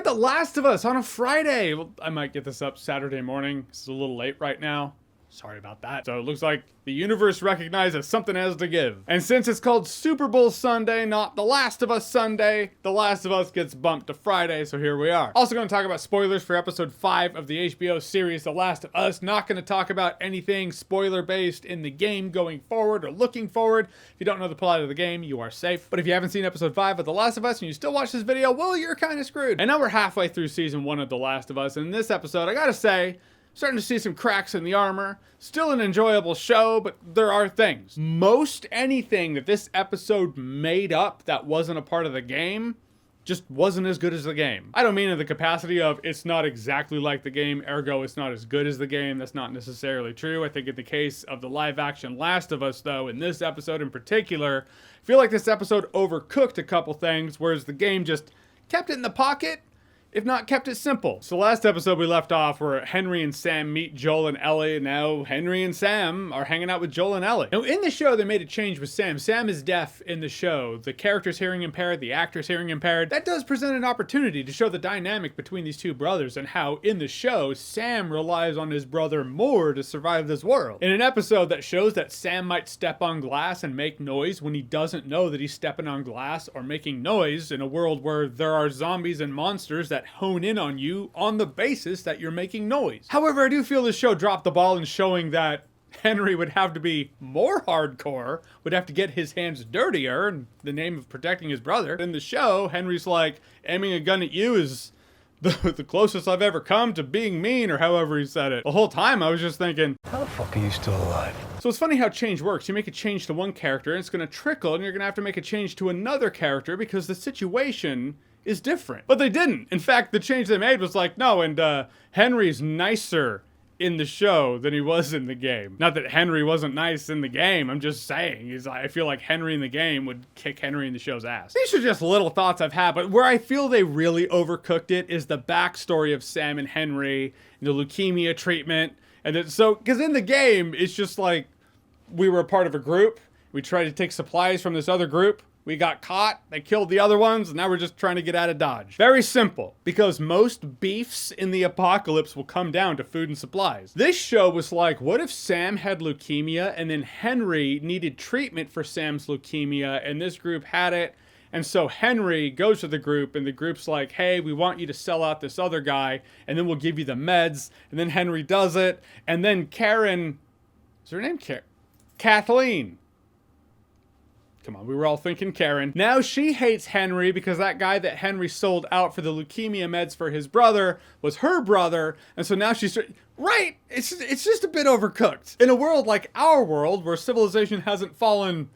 Right, The Last of Us on a Friday. Well, I might get this up Saturday morning. It's a little late right now. Sorry about that. So it looks like the universe recognizes something has to give. And since it's called Super Bowl Sunday, not The Last of Us Sunday, The Last of Us gets bumped to Friday, so here we are. Also going to talk about spoilers for episode 5 of the HBO series The Last of Us. Not going to talk about anything spoiler-based in the game going forward or looking forward. If you don't know the plot of the game, you are safe. But if you haven't seen episode 5 of The Last of Us and you still watch this video, well, you're kind of screwed. And now we're halfway through season 1 of The Last of Us, and in this episode, I gotta say, starting to see some cracks in the armor. Still an enjoyable show, but there are things. Most anything that this episode made up that wasn't a part of the game just wasn't as good as the game. I don't mean in the capacity of it's not exactly like the game, ergo it's not as good as the game. That's not necessarily true. I think in the case of the live action Last of Us though, in this episode in particular, I feel like this episode overcooked a couple things, whereas the game just kept it in the pocket, if not kept it simple. So last episode we left off where Henry and Sam meet Joel and Ellie, and now Henry and Sam are hanging out with Joel and Ellie. Now in the show they made a change with Sam. Sam is deaf in the show. The character's hearing impaired, the actor's hearing impaired. That does present an opportunity to show the dynamic between these two brothers and how in the show Sam relies on his brother more to survive this world. In an episode that shows that Sam might step on glass and make noise when he doesn't know that he's stepping on glass or making noise in a world where there are zombies and monsters that hone in on you on the basis that you're making noise. However, I do feel this show dropped the ball in showing that Henry would have to be more hardcore, would have to get his hands dirtier in the name of protecting his brother. In the show, Henry's like, aiming a gun at you is the closest I've ever come to being mean, or however he said it. The whole time I was just thinking, how the fuck are you still alive? So it's funny how change works. You make a change to one character and it's gonna trickle, and you're gonna have to make a change to another character because the situation is different. But they didn't. In fact, the change they made was like, no, and Henry's nicer in the show than he was in the game. Not that Henry wasn't nice in the game, I'm just saying. I feel like Henry in the game would kick Henry in the show's ass. These are just little thoughts I've had, but where I feel they really overcooked it is the backstory of Sam and Henry, and the leukemia treatment. And because in the game, it's just like, we were a part of a group, we tried to take supplies from this other group, we got caught, they killed the other ones, and now we're just trying to get out of Dodge. Very simple, because most beefs in the apocalypse will come down to food and supplies. This show was like, what if Sam had leukemia and then Henry needed treatment for Sam's leukemia and this group had it, and so Henry goes to the group and the group's like, hey, we want you to sell out this other guy and then we'll give you the meds, and then Henry does it, and then Karen, is her name Kathleen? Come on, we were all thinking Karen. Now she hates Henry because that guy that Henry sold out for the leukemia meds for his brother was her brother, and so now she's... Right! It's just a bit overcooked. In a world like our world, where civilization hasn't fallen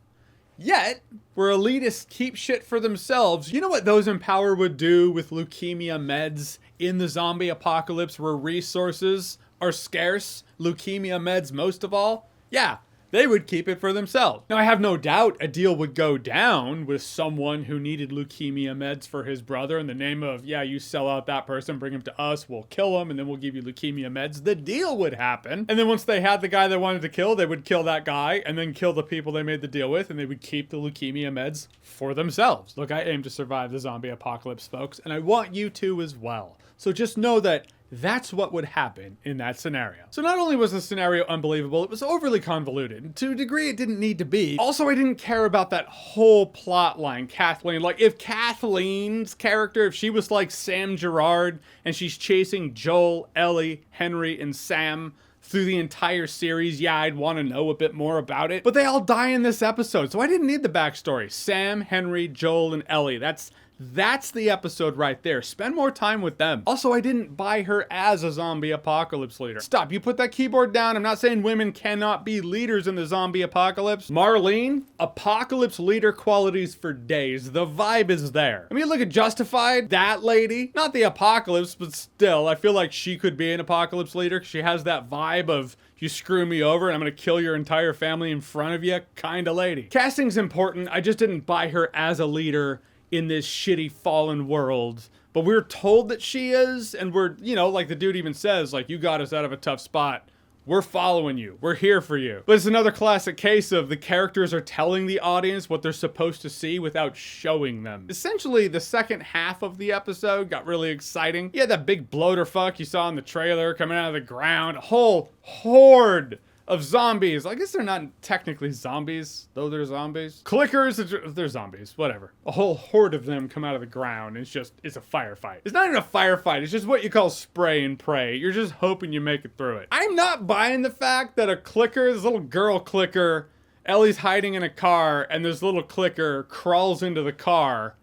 yet, where elitists keep shit for themselves, you know what those in power would do with leukemia meds in the zombie apocalypse where resources are scarce? Leukemia meds most of all? Yeah. They would keep it for themselves. Now, I have no doubt a deal would go down with someone who needed leukemia meds for his brother in the name of, yeah, you sell out that person, bring him to us, we'll kill him, and then we'll give you leukemia meds. The deal would happen. And then once they had the guy they wanted to kill, they would kill that guy and then kill the people they made the deal with, and they would keep the leukemia meds for themselves. Look, I aim to survive the zombie apocalypse, folks, and I want you to as well. So just know that that's what would happen in that scenario. So not only was the scenario unbelievable, it was overly convoluted. To a degree it didn't need to be. Also, I didn't care about that whole plot line, Kathleen. Like, if Kathleen's character, if she was like Sam Gerard and she's chasing Joel, Ellie, Henry, and Sam through the entire series, yeah, I'd want to know a bit more about it. But they all die in this episode, so I didn't need the backstory. Sam, Henry, Joel, and Ellie. That's the episode right there. Spend more time with them. Also, I didn't buy her as a zombie apocalypse leader. Stop, you put that keyboard down. I'm not saying women cannot be leaders in the zombie apocalypse. Marlene, apocalypse leader qualities for days. The vibe is there. I mean, look at Justified, that lady. Not the apocalypse, but still, I feel like she could be an apocalypse leader because she has that vibe of, you screw me over and I'm gonna kill your entire family in front of you kind of lady. Casting's important. I just didn't buy her as a leader in this shitty fallen world, but we're told that she is, and we're, you know, like the dude even says, like, you got us out of a tough spot, We're following you. We're here for you. But it's another classic case of the characters are telling the audience what they're supposed to see without showing them. Essentially, the second half of the episode got really exciting. You had that big bloater fuck you saw in the trailer coming out of the ground. A whole horde of zombies. I guess they're not technically zombies, though they're zombies. Clickers, they're zombies, whatever. A whole horde of them come out of the ground. It's a firefight. It's not even a firefight. It's just what you call spray and pray. You're just hoping you make it through it. I'm not buying the fact that a clicker, this little girl clicker, Ellie's hiding in a car, and this little clicker crawls into the car.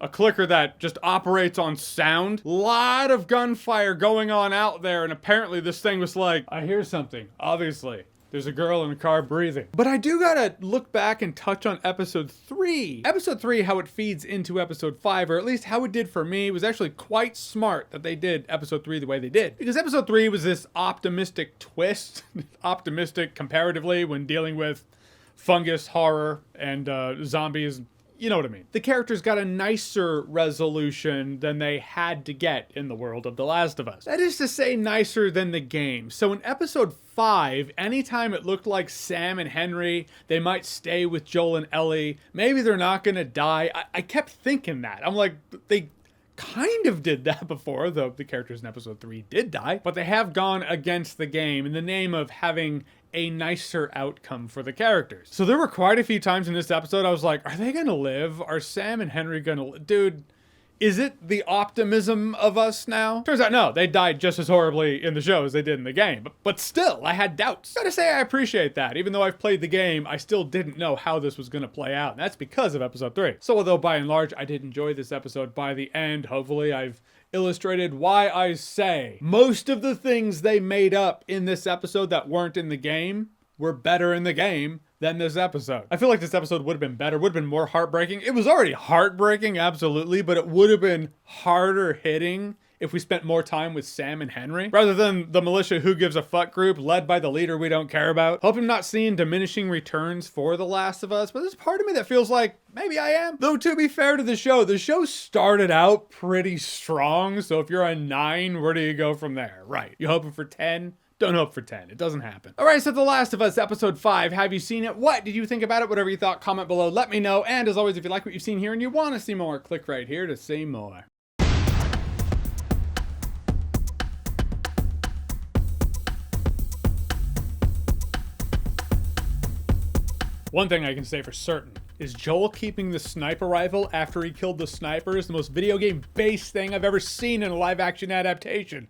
A clicker that just operates on sound. Lot of gunfire going on out there, and apparently this thing was like, I hear something, obviously. There's a girl in the car breathing. But I do gotta look back and touch on episode 3. Episode 3, how it feeds into episode 5, or at least how it did for me, was actually quite smart that they did episode 3 the way they did. Because episode 3 was this optimistic twist, optimistic comparatively when dealing with fungus, horror, and zombies. You know what I mean. The characters got a nicer resolution than they had to get in the world of The Last of Us. That is to say, nicer than the game. So in episode 5, anytime it looked like Sam and Henry, they might stay with Joel and Ellie, maybe they're not gonna die. I kept thinking that. I'm like, they kind of did that before, though the characters in episode 3 did die, but they have gone against the game in the name of having a nicer outcome for the characters. So there were quite a few times in this episode I was like, are they gonna live? Are Sam and Henry gonna live? Dude, is it the optimism of us now? Turns out no, they died just as horribly in the show as they did in the game. But still, I had doubts. Gotta say I appreciate that. Even though I've played the game, I still didn't know how this was gonna play out. And that's because of episode 3. So although by and large I did enjoy this episode, by the end, hopefully I've illustrated why I say most of the things they made up in this episode that weren't in the game were better in the game than this episode. I feel like this episode would have been better, would have been more heartbreaking. It was already heartbreaking, absolutely, but it would have been harder hitting if we spent more time with Sam and Henry, rather than the militia who gives a fuck group led by the leader we don't care about. Hope I'm not seeing diminishing returns for The Last of Us, but there's part of me that feels like maybe I am. Though to be fair to the show started out pretty strong, so if you're a 9, where do you go from there? Right, you hoping for 10? Don't hope for 10. It doesn't happen. All right, so The Last of Us episode 5. Have you seen it? What did you think about it? Whatever you thought, comment below. Let me know. And as always, if you like what you've seen here and you want to see more, click right here to see more. One thing I can say for certain is Joel keeping the sniper rifle after he killed the sniper is the most video game based thing I've ever seen in a live action adaptation.